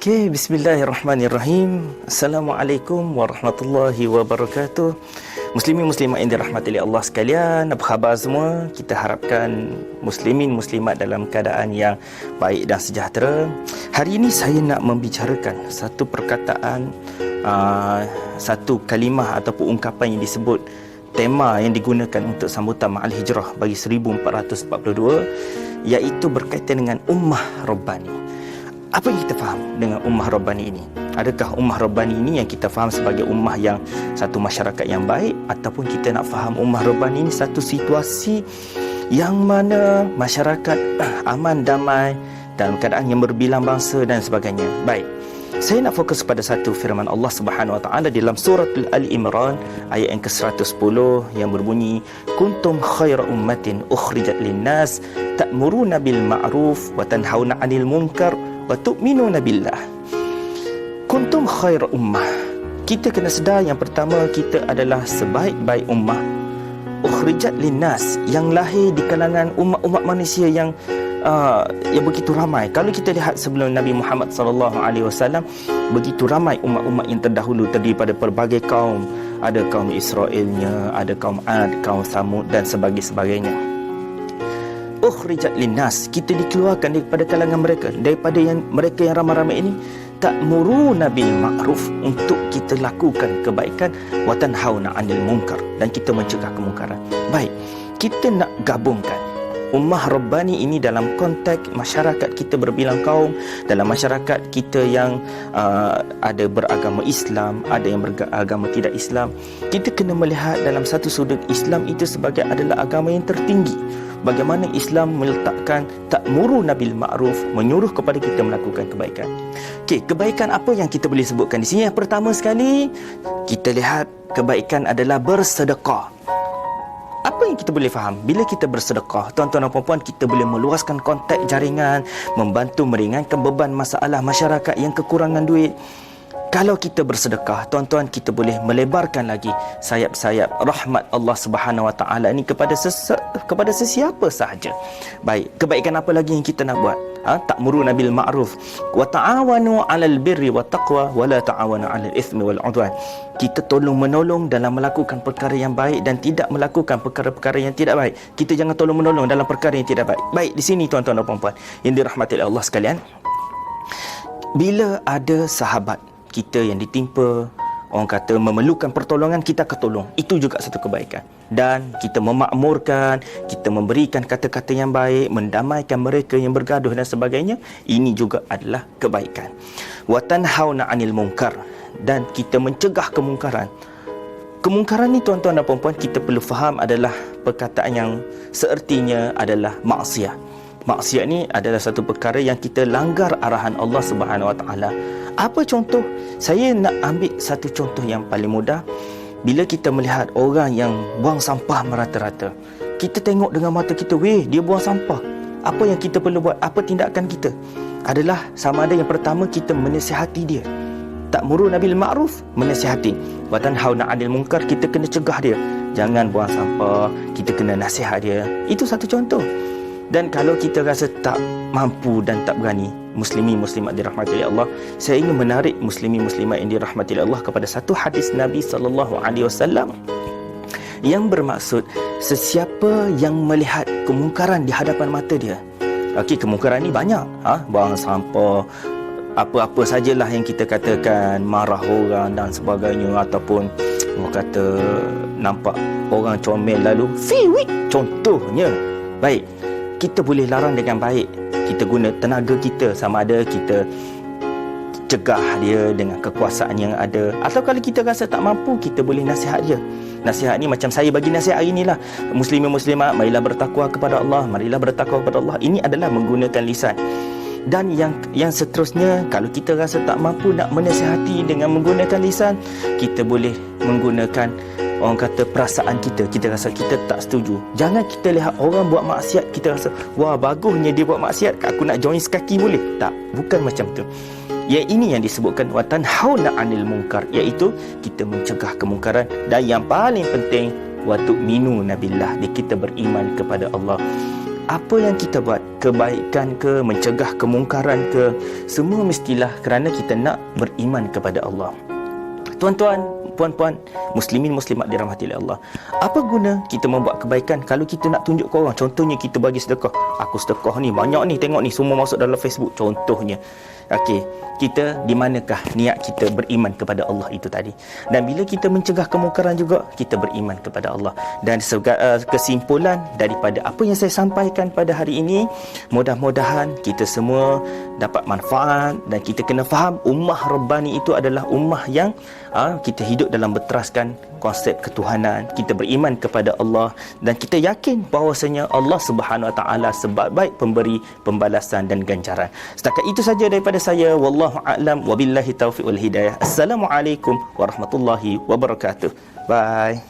Okey, bismillahirrahmanirrahim. Assalamualaikum warahmatullahi wabarakatuh. Muslimin muslimat yang dirahmati oleh Allah sekalian, apa khabar semua? Kita harapkan muslimin muslimat dalam keadaan yang baik dan sejahtera. Hari ini saya nak membicarakan satu perkataan, satu kalimah ataupun ungkapan yang disebut tema yang digunakan untuk sambutan Ma'al Hijrah bagi 1442, iaitu berkaitan dengan Ummah Rabbani. Apa yang kita faham dengan Ummah Rabbani ini? Adakah Ummah Rabbani ini yang kita faham sebagai ummah yang satu masyarakat yang baik, ataupun kita nak faham Ummah Rabbani ini satu situasi yang mana masyarakat aman, damai, dalam keadaan yang berbilang bangsa dan sebagainya? Baik, saya nak fokus pada satu firman Allah Subhanahu Wa Taala dalam surah Ali Imran ayat yang ke-110 yang berbunyi, kuntum khaira ummatin ukhrijat linnas ta'muruna bil ma'ruf wa tanhauna 'anil munkar wa tu'minuna billah. Kuntum khaira ummah. Kita kena sedar yang pertama, kita adalah sebaik-baik ummah ukhrijat linnas, yang lahir di kalangan umat-umat manusia yang begitu ramai. Kalau kita lihat sebelum Nabi Muhammad SAW, begitu ramai umat-umat yang terdahulu terdiri pada pelbagai kaum. Ada kaum Israelnya, ada kaum Ad, kaum Samud dan sebagainya. Ukhrijat linnas, kita dikeluarkan daripada kalangan mereka, daripada mereka yang ramai-ramai ini. Ta'muruna bil ma'ruf, untuk kita lakukan kebaikan, wa tanhauna 'anil munkar, dan kita mencegah kemungkaran. Baik, kita nak gabungkan Ummah Rabbani ini dalam konteks masyarakat kita berbilang kaum, dalam masyarakat kita yang ada beragama Islam, ada yang beragama tidak Islam. Kita kena melihat dalam satu sudut Islam itu sebagai adalah agama yang tertinggi. Bagaimana Islam meletakkan ta'muruna bil ma'ruf, menyuruh kepada kita melakukan kebaikan. Okey, kebaikan apa yang kita boleh sebutkan di sini? Yang pertama sekali, kita lihat kebaikan adalah bersedekah. Apa yang kita boleh faham? Bila kita bersedekah, tuan-tuan dan puan-puan, kita boleh meluaskan konteks jaringan, membantu meringankan beban masalah masyarakat yang kekurangan duit. Kalau kita bersedekah, tuan-tuan, kita boleh melebarkan lagi sayap-sayap rahmat Allah Subhanahu Wa Taala ini kepada sesiapa sahaja. Baik, kebaikan apa lagi yang kita nak buat? Ta'muruna bil ma'ruf wa ta'awanu 'alal birri wat taqwa wa la ta'awanu 'alal itsmi wal 'udwan. Kita tolong menolong dalam melakukan perkara yang baik dan tidak melakukan perkara-perkara yang tidak baik. Kita jangan tolong menolong dalam perkara yang tidak baik. Baik, di sini tuan-tuan dan puan-puan yang dirahmati oleh Allah sekalian, bila ada sahabat kita yang ditimpa, orang kata memerlukan pertolongan, kita akan tolong. Itu juga satu kebaikan. Dan kita memakmurkan, kita memberikan kata-kata yang baik, mendamaikan mereka yang bergaduh dan sebagainya. Ini juga adalah kebaikan. Wa tanhauna 'anil munkar, dan kita mencegah kemungkaran. Kemungkaran ni tuan-tuan dan puan-puan, kita perlu faham adalah perkataan yang seertinya adalah maksiat. Maksiat ni adalah satu perkara yang kita langgar arahan Allah Subhanahu Wa Taala. Apa contoh? Saya nak ambil satu contoh yang paling mudah. Bila kita melihat orang yang buang sampah merata-rata, kita tengok dengan mata kita, dia buang sampah. Apa yang kita perlu buat? Apa tindakan kita? Adalah sama ada yang pertama, kita menasihati dia. Ta'muruna bil ma'ruf, menasihati. Wa tanhauna 'anil munkar, kita kena cegah dia. Jangan buang sampah, kita kena nasihat dia. Itu satu contoh. Dan kalau kita rasa tak mampu dan tak berani, muslimin muslimat dirahmati oleh Allah, saya ingin menarik muslimin muslimat yang dirahmati oleh Allah kepada satu hadis Nabi SAW yang bermaksud, sesiapa yang melihat kemungkaran di hadapan mata dia. Okey, kemungkaran ni banyak, buang sampah, apa-apa sajalah yang kita katakan, marah orang dan sebagainya, ataupun orang kata nampak orang comel lalu fiwik, contohnya. Baik, kita boleh larang dengan baik. Kita guna tenaga kita, sama ada kita cegah dia dengan kekuasaan yang ada, atau kalau kita rasa tak mampu, kita boleh nasihat dia. Nasihat ni macam saya bagi nasihat hari inilah, muslimin muslimat, marilah bertakwa kepada Allah, marilah bertakwa kepada Allah. Ini adalah menggunakan lisan. Dan yang seterusnya, kalau kita rasa tak mampu nak menasihati dengan menggunakan lisan, kita boleh menggunakan, orang kata, perasaan kita. Kita rasa kita tak setuju. Jangan kita lihat orang buat maksiat, kita rasa, wah bagusnya dia buat maksiat, aku nak join sekaki boleh. Tak, bukan macam tu. Yang ini yang disebutkan wa tanhauna 'anil munkar, iaitu kita mencegah kemungkaran. Dan yang paling penting, wa tu'minuna billah, kita beriman kepada Allah. Apa yang kita buat, kebaikan ke, mencegah kemungkaran ke, semua mestilah kerana kita nak beriman kepada Allah. Tuan-tuan, puan-puan, muslimin muslimat dirahmati oleh Allah. Apa guna kita membuat kebaikan kalau kita nak tunjuk ke orang? Contohnya kita bagi sedekah. Aku sedekah ni banyak ni, tengok ni semua masuk dalam Facebook contohnya. Okey, kita di manakah niat kita beriman kepada Allah itu tadi? Dan bila kita mencegah kemungkaran juga, kita beriman kepada Allah. Dan kesimpulan daripada apa yang saya sampaikan pada hari ini, mudah-mudahan kita semua dapat manfaat dan kita kena faham ummah Rabbani itu adalah ummah yang kita hidup dalam berteraskan konsep ketuhanan, kita beriman kepada Allah dan kita yakin bahawasanya Allah Subhanahu Wa Taala sebaik-baik pemberi pembalasan dan ganjaran. Setakat itu saja daripada saya. Wallahu a'lam wa billahi taufiq wal hidayah. Assalamualaikum warahmatullahi wabarakatuh. Bye.